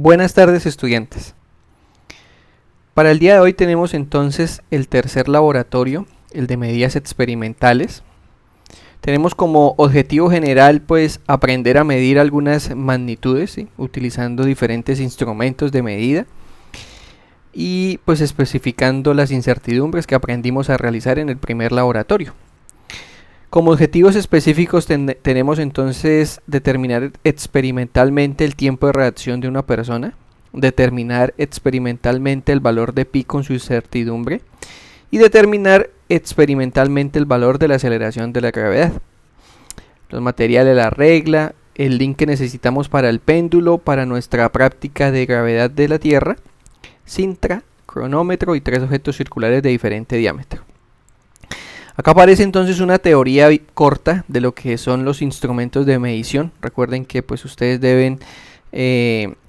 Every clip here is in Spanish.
Buenas tardes, estudiantes. Para el día de hoy tenemos entonces el tercer laboratorio, el de medidas experimentales. Tenemos como objetivo general pues aprender a medir algunas magnitudes, ¿sí?, utilizando diferentes instrumentos de medida y pues especificando las incertidumbres que aprendimos a realizar en el primer laboratorio. Como objetivos específicos tenemos entonces determinar experimentalmente el tiempo de reacción de una persona, determinar experimentalmente el valor de pi con su incertidumbre y determinar experimentalmente el valor de la aceleración de la gravedad. Los materiales, la regla, el link que necesitamos para el péndulo, para nuestra práctica de gravedad de la Tierra, cinta, cronómetro y 3 objetos circulares de diferente diámetro. Acá aparece entonces una teoría corta de lo que son los instrumentos de medición. Recuerden que pues ustedes deben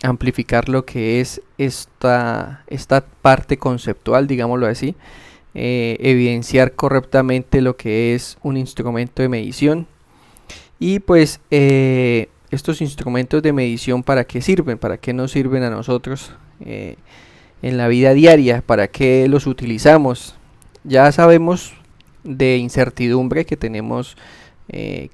amplificar lo que es esta parte conceptual, digámoslo así, evidenciar correctamente lo que es un instrumento de medición y pues estos instrumentos de medición para qué sirven, para qué nos sirven a nosotros en la vida diaria, para qué los utilizamos. Ya sabemos de incertidumbre que tenemos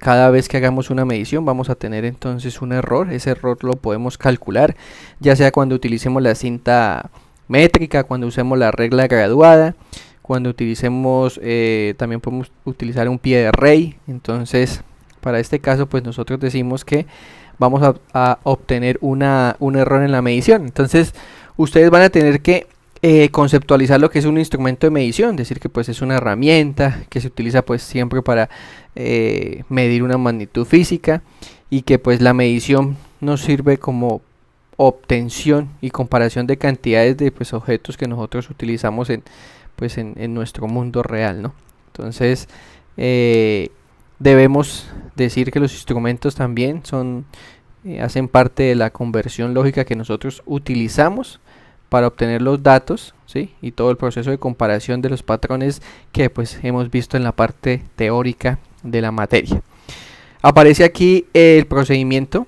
cada vez que hagamos una medición vamos a tener entonces un error. Ese error lo podemos calcular, ya sea cuando utilicemos la cinta métrica, cuando usemos la regla graduada, cuando utilicemos también podemos utilizar un pie de rey. Entonces para este caso pues nosotros decimos que vamos a obtener un error en la medición. Entonces ustedes van a tener que conceptualizar lo que es un instrumento de medición, decir que pues es una herramienta que se utiliza pues siempre para medir una magnitud física y que pues la medición nos sirve como obtención y comparación de cantidades de pues objetos que nosotros utilizamos en nuestro mundo real, ¿no? Entonces debemos decir que los instrumentos también hacen parte de la conversión lógica que nosotros utilizamos para obtener los datos, ¿sí?, y todo el proceso de comparación de los patrones que pues hemos visto en la parte teórica de la materia. Aparece aquí el procedimiento,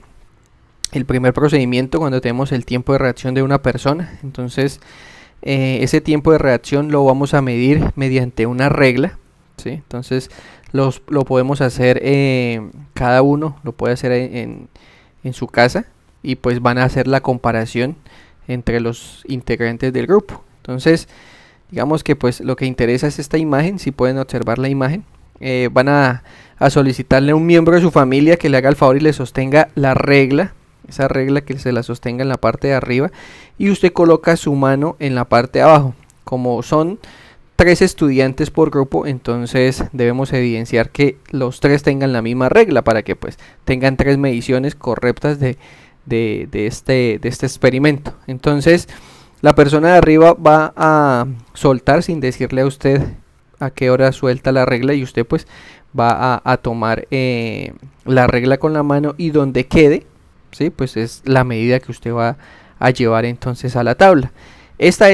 el primer procedimiento cuando tenemos el tiempo de reacción de una persona. Entonces ese tiempo de reacción lo vamos a medir mediante una regla, ¿sí? Entonces lo podemos hacer, cada uno lo puede hacer en su casa y pues van a hacer la comparación entre los integrantes del grupo. Entonces digamos que pues lo que interesa es esta imagen. Si pueden observar la imagen, van a solicitarle a un miembro de su familia que le haga el favor y le sostenga la regla, esa regla que se la sostenga en la parte de arriba, y usted coloca su mano en la parte de abajo. Como son 3 estudiantes por grupo, entonces debemos evidenciar que los 3 tengan la misma regla para que pues tengan 3 mediciones correctas de este experimento. Entonces la persona de arriba va a soltar sin decirle a usted a qué hora suelta la regla, y usted pues va a tomar la regla con la mano, y donde quede, ¿sí?, pues es la medida que usted va a llevar entonces a la tabla. Esto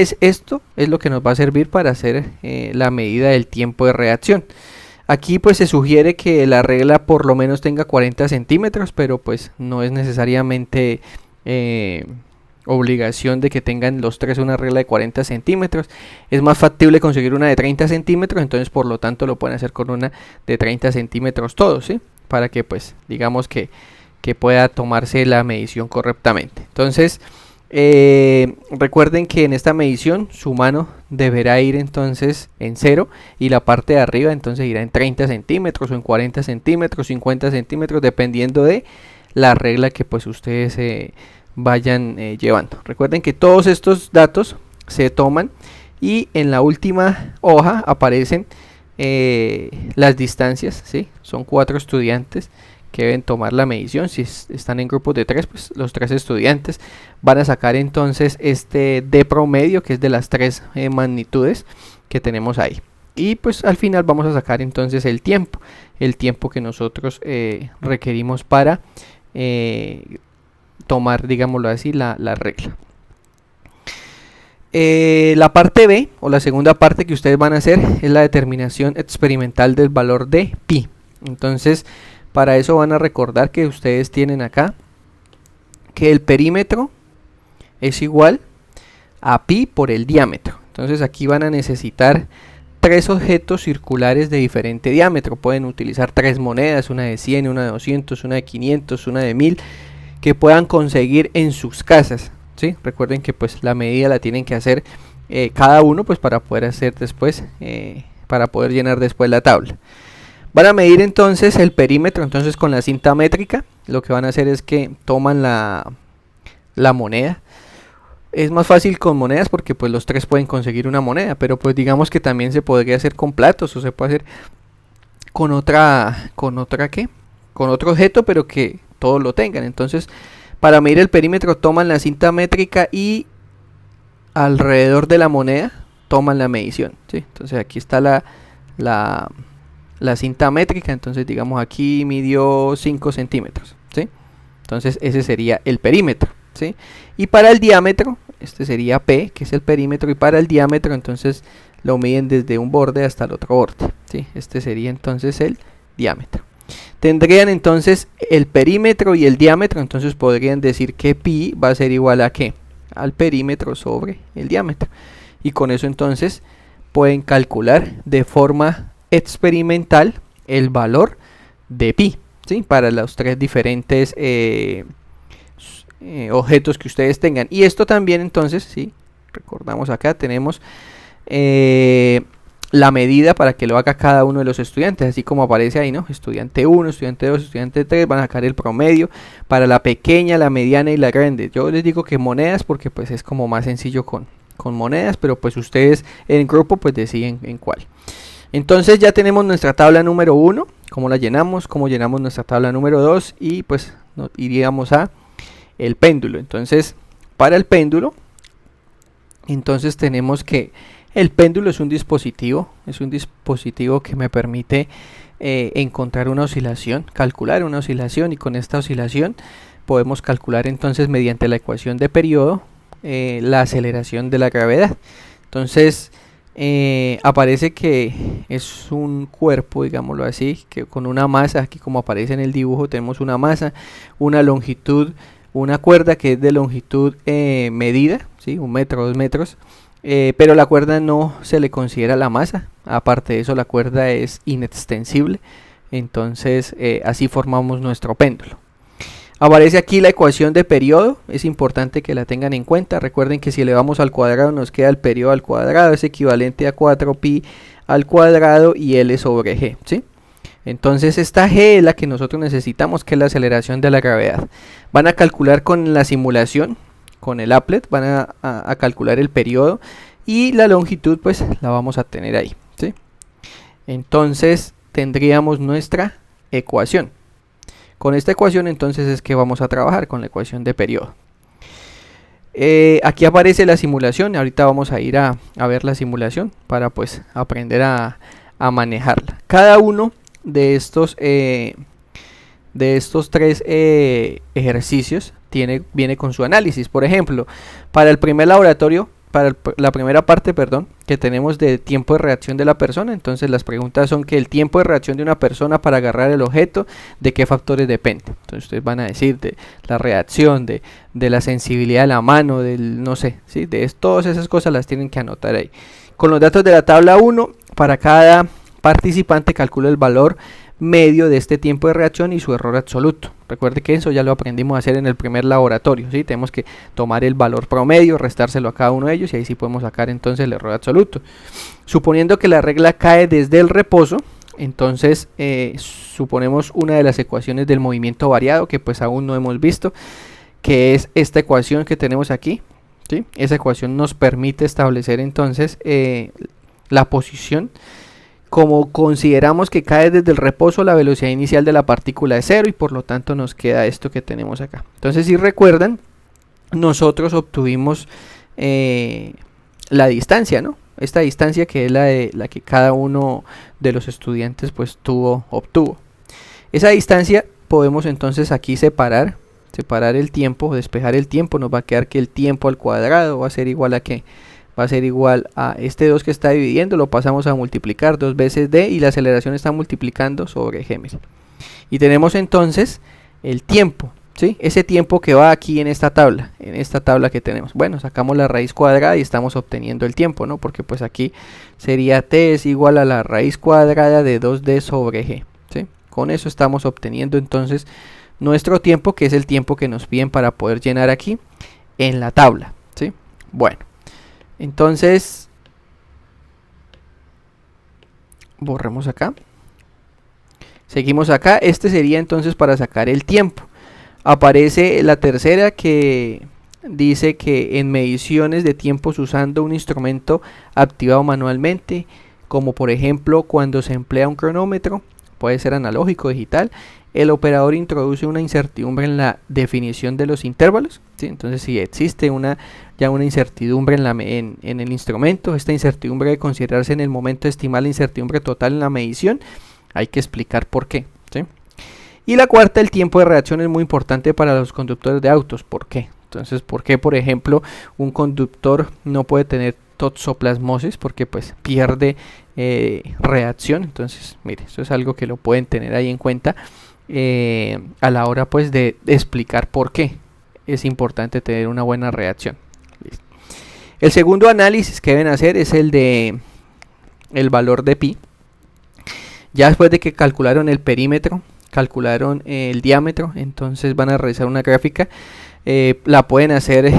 es lo que nos va a servir para hacer la medida del tiempo de reacción. Aquí pues se sugiere que la regla por lo menos tenga 40 centímetros, pero pues no es necesariamente obligación de que tengan los 3 una regla de 40 centímetros. Es más factible conseguir una de 30 centímetros, entonces por lo tanto lo pueden hacer con una de 30 centímetros todos, ¿sí?, para que pues digamos que pueda tomarse la medición correctamente. Entonces recuerden que en esta medición su mano deberá ir entonces en 0 y la parte de arriba entonces irá en 30 centímetros o en 40 centímetros, 50 centímetros, dependiendo de la regla que pues ustedes vayan llevando. Recuerden que todos estos datos se toman y en la última hoja aparecen las distancias, ¿sí? Son 4 estudiantes que deben tomar la medición. Si están en grupos de 3, pues los 3 estudiantes van a sacar entonces este de promedio, que es de las 3 magnitudes que tenemos ahí, y pues al final vamos a sacar entonces el tiempo que nosotros requerimos para tomar, digámoslo así, la regla. La parte B, o la segunda parte que ustedes van a hacer, es la determinación experimental del valor de pi. Entonces para eso van a recordar que ustedes tienen acá que el perímetro es igual a pi por el diámetro. Entonces aquí van a necesitar 3 objetos circulares de diferente diámetro. Pueden utilizar 3 monedas, una de 100, una de 200, una de 500, una de 1000, que puedan conseguir en sus casas, ¿sí? Recuerden que pues la medida la tienen que hacer cada uno, pues para poder hacer después, para poder llenar después la tabla. Van a medir entonces el perímetro, entonces con la cinta métrica. Lo que van a hacer es que toman la moneda. Es más fácil con monedas porque pues los 3 pueden conseguir una moneda, pero pues digamos que también se podría hacer con platos, o se puede hacer con otra ¿qué? Con otro objeto, pero que todos lo tengan. Entonces, para medir el perímetro toman la cinta métrica y alrededor de la moneda toman la medición, ¿sí? Entonces aquí está la cinta métrica. Entonces digamos aquí midió 5 centímetros, ¿sí? Entonces ese sería el perímetro, ¿sí? Y para el diámetro, este sería P, que es el perímetro, y para el diámetro entonces lo miden desde un borde hasta el otro borde, ¿sí? Este sería entonces el diámetro. Tendrían entonces el perímetro y el diámetro, entonces podrían decir que pi va a ser igual a ¿qué? Al perímetro sobre el diámetro. Y con eso entonces pueden calcular de forma experimental el valor de pi, ¿sí? Para los 3 diferentes objetos que ustedes tengan. Y esto también entonces, ¿sí? Recordamos acá tenemos la medida para que lo haga cada uno de los estudiantes, así como aparece ahí, ¿no? Estudiante 1, estudiante 2, estudiante 3, van a sacar el promedio para la pequeña, la mediana y la grande. Yo les digo que monedas porque pues es como más sencillo con monedas, pero pues ustedes en grupo pues deciden en cuál. Entonces ya tenemos nuestra tabla número 1, cómo la llenamos, cómo llenamos nuestra tabla número 2 y pues iríamos a el péndulo. Entonces para el péndulo, entonces tenemos que el péndulo es un dispositivo que me permite encontrar una oscilación, calcular una oscilación, y con esta oscilación podemos calcular entonces mediante la ecuación de periodo la aceleración de la gravedad. Entonces aparece que es un cuerpo, digámoslo así, que con una masa, aquí como aparece en el dibujo tenemos una masa, una longitud, una cuerda que es de longitud medida, ¿sí? 1 metro, 2 metros, pero la cuerda no se le considera la masa. Aparte de eso, la cuerda es inextensible. Entonces así formamos nuestro péndulo. Aparece aquí la ecuación de periodo, es importante que la tengan en cuenta. Recuerden que si elevamos al cuadrado nos queda el periodo al cuadrado, es equivalente a 4pi al cuadrado y L sobre G, ¿sí? Entonces esta G es la que nosotros necesitamos, que es la aceleración de la gravedad. Van a calcular con la simulación, con el applet, van a calcular el periodo, y la longitud pues la vamos a tener ahí, ¿sí? Entonces tendríamos nuestra ecuación. Con esta ecuación entonces es que vamos a trabajar con la ecuación de periodo. Aquí aparece la simulación. Ahorita vamos a ir a ver la simulación para pues aprender a manejarla. Cada uno de estos 3 ejercicios viene con su análisis. Por ejemplo, para el primer laboratorio, para la primera parte, perdón, que tenemos de tiempo de reacción de la persona, entonces las preguntas son que el tiempo de reacción de una persona para agarrar el objeto, ¿de qué factores depende? Entonces ustedes van a decir de la reacción, de la sensibilidad de la mano, del no sé, ¿sí? Todas esas cosas las tienen que anotar ahí. Con los datos de la tabla 1, para cada participante calcula el valor medio de este tiempo de reacción y su error absoluto. Recuerde que eso ya lo aprendimos a hacer en el primer laboratorio, ¿sí? Tenemos que tomar el valor promedio, restárselo a cada uno de ellos y ahí sí podemos sacar entonces el error absoluto. Suponiendo que la regla cae desde el reposo, entonces suponemos una de las ecuaciones del movimiento variado que pues aún no hemos visto, que es esta ecuación que tenemos aquí, ¿sí? Esa ecuación nos permite establecer entonces la posición. Como consideramos que cae desde el reposo, la velocidad inicial de la partícula es 0 y por lo tanto nos queda esto que tenemos acá. Entonces, si recuerdan, nosotros obtuvimos la distancia, ¿no? Esta distancia que es la que cada uno de los estudiantes pues obtuvo. Esa distancia podemos entonces aquí separar el tiempo, despejar el tiempo. Nos va a quedar que el tiempo al cuadrado va a ser igual a ¿qué? Va a ser igual a este 2 que está dividiendo, lo pasamos a multiplicar 2 veces d y la aceleración está multiplicando sobre g. Y tenemos entonces el tiempo, ¿sí? Ese tiempo que va aquí en esta tabla que tenemos. Bueno, sacamos la raíz cuadrada y estamos obteniendo el tiempo, ¿no? Porque pues aquí sería t es igual a la raíz cuadrada de 2d sobre g, ¿sí? Con eso estamos obteniendo entonces nuestro tiempo, que es el tiempo que nos piden para poder llenar aquí en la tabla, ¿sí? Bueno, entonces borremos acá. Seguimos acá. Este sería entonces para sacar el tiempo. Aparece la tercera que dice que en mediciones de tiempos usando un instrumento activado manualmente, como por ejemplo cuando se emplea un cronómetro, puede ser analógico o digital, el operador introduce una incertidumbre en la definición de los intervalos, ¿sí? Entonces si existe ya una incertidumbre en el instrumento, esta incertidumbre debe considerarse en el momento de estimar la incertidumbre total en la medición, hay que explicar por qué, ¿sí? Y la cuarta, el tiempo de reacción es muy importante para los conductores de autos. ¿Por qué? Entonces, ¿por qué, por ejemplo, un conductor no puede tener toxoplasmosis? Porque pues pierde reacción. Entonces, mire, eso es algo que lo pueden tener ahí en cuenta a la hora pues de explicar por qué es importante tener una buena reacción. ¿Listo? El segundo análisis que deben hacer es el de el valor de pi. Ya después de que calcularon el perímetro, calcularon el diámetro, entonces van a realizar una gráfica. La pueden hacer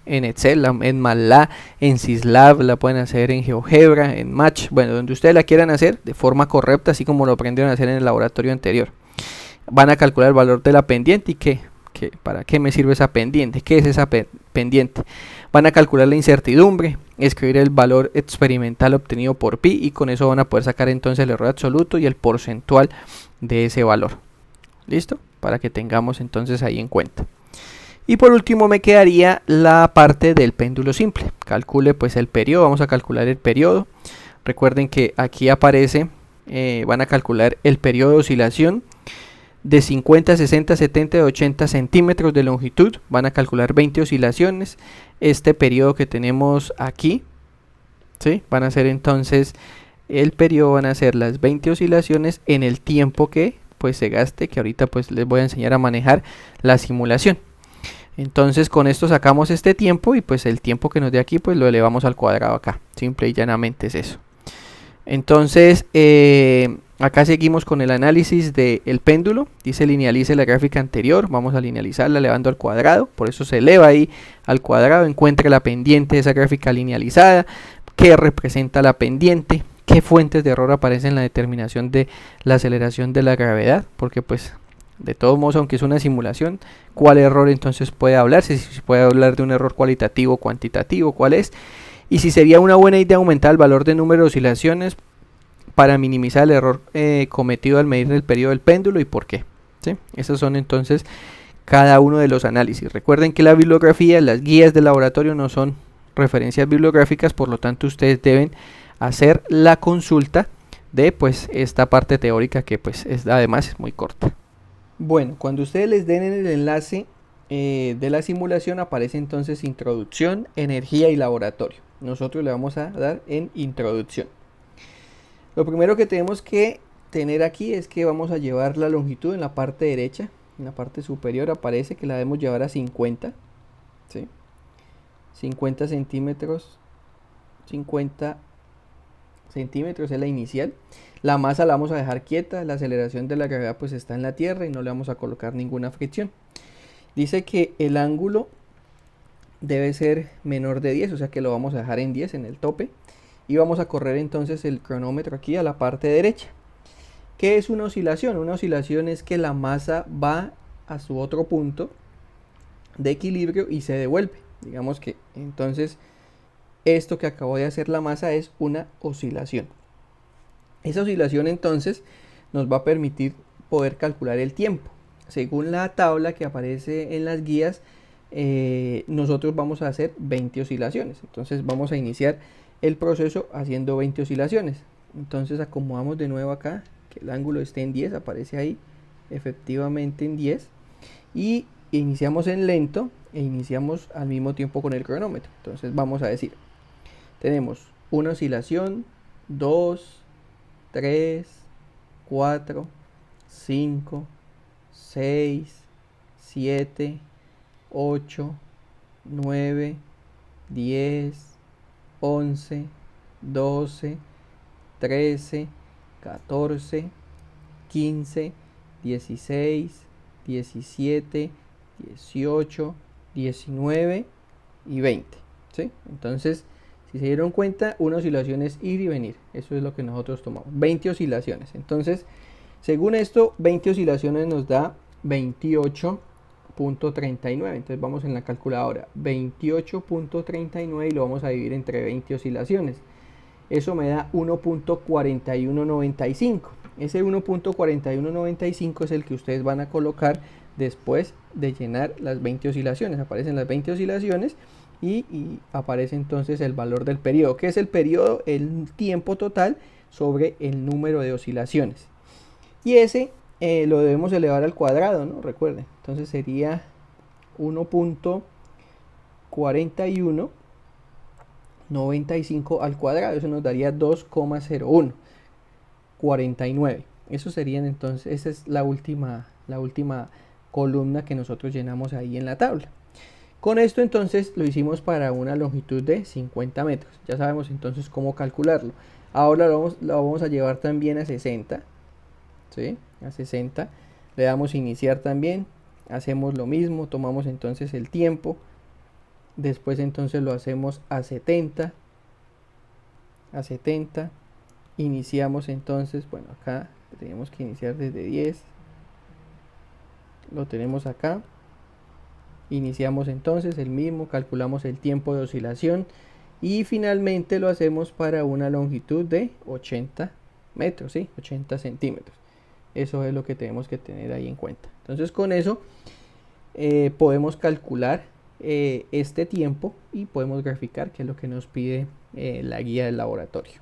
en Excel, en MATLAB, en Syslab, la pueden hacer en GeoGebra, en Match, bueno, donde ustedes la quieran hacer de forma correcta, así como lo aprendieron a hacer en el laboratorio anterior. Van a calcular el valor de la pendiente y ¿para qué me sirve esa pendiente? ¿Qué es esa pendiente? Van a calcular la incertidumbre, escribir el valor experimental obtenido por pi y con eso van a poder sacar entonces el error absoluto y el porcentual de ese valor. ¿Listo? Para que tengamos entonces ahí en cuenta. Y por último me quedaría la parte del péndulo simple. Calcule pues el periodo, vamos a calcular el periodo. Recuerden que aquí aparece, van a calcular el periodo de oscilación de 50, 60, 70 y 80 centímetros de longitud. Van a calcular 20 oscilaciones. Este periodo que tenemos aquí, ¿sí? Van a ser entonces, el periodo van a ser las 20 oscilaciones en el tiempo que pues se gaste, que ahorita pues les voy a enseñar a manejar la simulación. Entonces con esto sacamos este tiempo y pues el tiempo que nos dé aquí pues lo elevamos al cuadrado acá. Simple y llanamente es eso. Entonces acá seguimos con el análisis del péndulo. Dice linealice la gráfica anterior. Vamos a linealizarla elevando al cuadrado. Por eso se eleva ahí al cuadrado. Encuentre la pendiente de esa gráfica linealizada. ¿Qué representa la pendiente? ¿Qué fuentes de error aparecen en la determinación de la aceleración de la gravedad? Porque pues de todos modos, aunque es una simulación, ¿cuál error entonces puede hablarse? Si se puede hablar de un error cualitativo o cuantitativo, ¿cuál es? Y si sería una buena idea aumentar el valor de número de oscilaciones para minimizar el error cometido al medir el periodo del péndulo y por qué, ¿sí? Esos son entonces cada uno de los análisis. Recuerden que la bibliografía, las guías del laboratorio no son referencias bibliográficas, por lo tanto ustedes deben hacer la consulta de pues esta parte teórica que pues además es muy corta. Bueno, cuando ustedes les den el enlace de la simulación aparece entonces introducción, energía y laboratorio. Nosotros le vamos a dar en introducción. Lo primero que tenemos que tener aquí es que vamos a llevar la longitud en la parte derecha. En la parte superior aparece que la debemos llevar a 50, ¿sí? 50 centímetros. 50 centímetros es la inicial. La masa la vamos a dejar quieta, la aceleración de la gravedad pues está en la tierra y no le vamos a colocar ninguna fricción. Dice que el ángulo debe ser menor de 10, o sea que lo vamos a dejar en 10 en el tope. Y vamos a correr entonces el cronómetro aquí a la parte derecha. ¿Qué es una oscilación? Una oscilación es que la masa va a su otro punto de equilibrio y se devuelve. Digamos que entonces esto que acabó de hacer la masa es una oscilación. Esa oscilación entonces nos va a permitir poder calcular el tiempo. Según la tabla que aparece en las guías, nosotros vamos a hacer 20 oscilaciones. Entonces vamos a iniciar el proceso haciendo 20 oscilaciones. Entonces acomodamos de nuevo acá, que el ángulo esté en 10, aparece ahí efectivamente en 10. Y iniciamos en lento e iniciamos al mismo tiempo con el cronómetro. Entonces vamos a decir, tenemos una oscilación, 2, 3, 4, 5, 6, 7, 8, 9, 10, 11, 12, 13, 14, 15, 16, 17, 18, 19 y 20, ¿sí? Entonces, si se dieron cuenta, una oscilación es ir y venir. Eso es lo que nosotros tomamos. 20 oscilaciones. Entonces, según esto, 20 oscilaciones nos da 28.39. Entonces vamos en la calculadora. 28.39 y lo vamos a dividir entre 20 oscilaciones. Eso me da 1.4195. Ese 1.4195 es el que ustedes van a colocar después de llenar las 20 oscilaciones. Aparecen las 20 oscilaciones y aparece entonces el valor del periodo. ¿Qué es el periodo? El tiempo total sobre el número de oscilaciones. Y ese lo debemos elevar al cuadrado, ¿no? Recuerden. Entonces sería 1.4195 al cuadrado. Eso nos daría 2,0149. Eso serían entonces, esa es la última columna que nosotros llenamos ahí en la tabla. Con esto entonces lo hicimos para una longitud de 50 metros. Ya sabemos entonces cómo calcularlo. Ahora lo vamos a llevar también a 60. ¿Sí? A 60. Le damos iniciar también. Hacemos lo mismo. Tomamos entonces el tiempo. Después entonces lo hacemos a 70. A 70. Iniciamos entonces. Bueno, acá tenemos que iniciar desde 10. Lo tenemos acá. Iniciamos entonces el mismo. Calculamos el tiempo de oscilación. Y finalmente lo hacemos para una longitud de 80 metros. ¿Sí? 80 centímetros. Eso es lo que tenemos que tener ahí en cuenta. Entonces con eso podemos calcular este tiempo y podemos graficar, que es lo que nos pide la guía del laboratorio.